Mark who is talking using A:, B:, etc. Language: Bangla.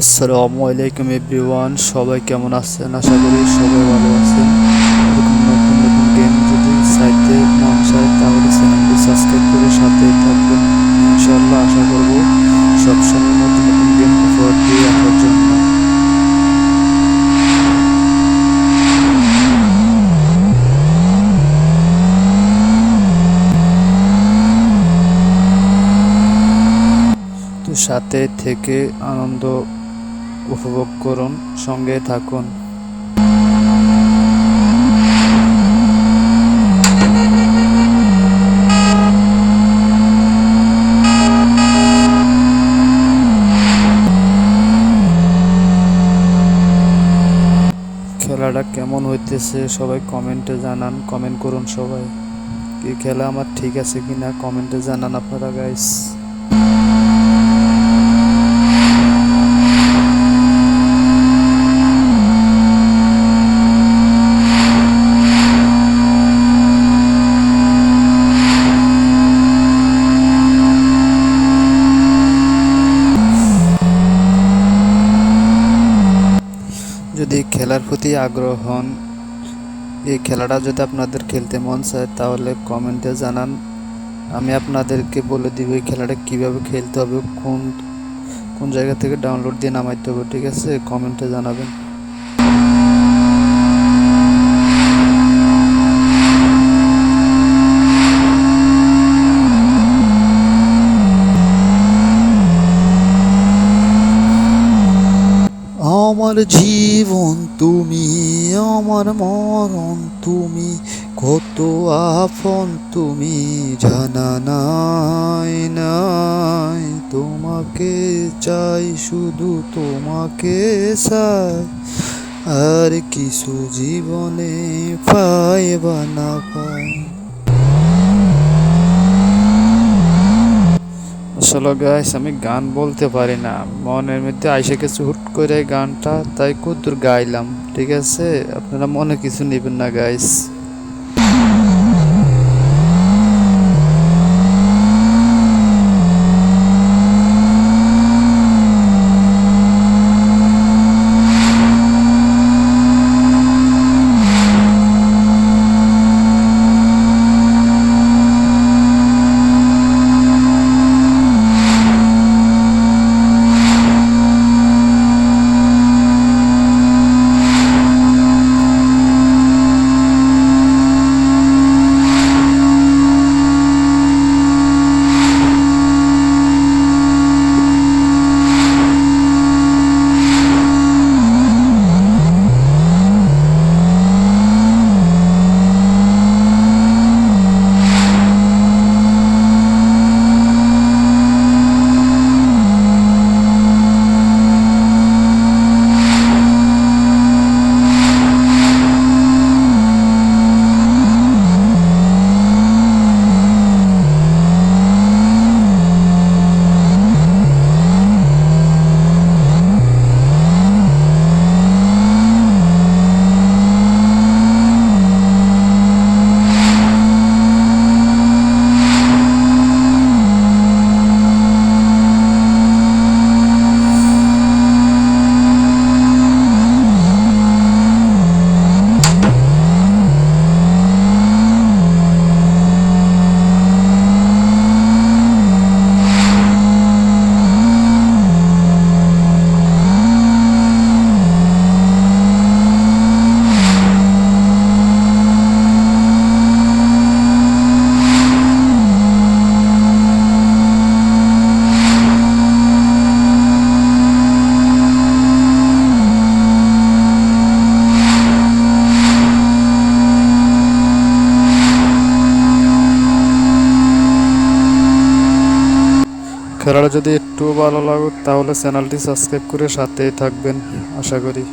A: আসসালামু আলাইকুম এভরিওয়ান, সবাই কেমন আছেন? আশা করি সবাই ভালো আছেন। এরকম নতুন নতুন গেম যদি চাইতে মন চায় তাহলে চ্যানেলটি সাবস্ক্রাইব করে সাথেই থাকবেন। ইনশাআল্লাহ আশা করব সবসময় নতুন নতুন গেম উপহার দিয়ে আসার জন্য। তো সাথে থেকে আনন্দ উপভোগ করুন, সঙ্গে থাকুন। খেলাটা কেমন হইতেছে সবাই কমেন্টে জানান, কমেন্ট করুন সবাই। কি খেলা আমার ঠিক আছে কিনা কমেন্টে জানান আপনারা গাইস। যদি খেলার প্রতি আগ্রহ হন, এই খেলাটা যদি আপনাদের খেলতে মন চায় তাহলে কমেন্টে জানান। আমি আপনাদেরকে বলে দিব এই খেলাটা কিভাবে খেলতে হবে, কোন কোন জায়গা থেকে ডাউনলোড দিয়ে নামাইতে হবে। ঠিক আছে, কমেন্টে জানাবেন। আমার জীবন তুমি, আমার মরণ তুমি, কত আপন তুমি জানা নাই নাই। তোমাকে চাই, শুধু তোমাকে চাই, আর কিছু জীবনে পাই বা না পাই। আসলে গাইস আমি গান বলতে পারি না, মনের মধ্যে আইসে কিছু হুট করে গানটা তাই কদ্দুর গাইলাম। ঠিক আছে, আপনারা মনে কিছু নেবেন না গাইস। খেলাটা যদি একটু ভালো লাগে তাহলে চ্যানেলটি সাবস্ক্রাইব করে সাথেই থাকবেন আশা করি।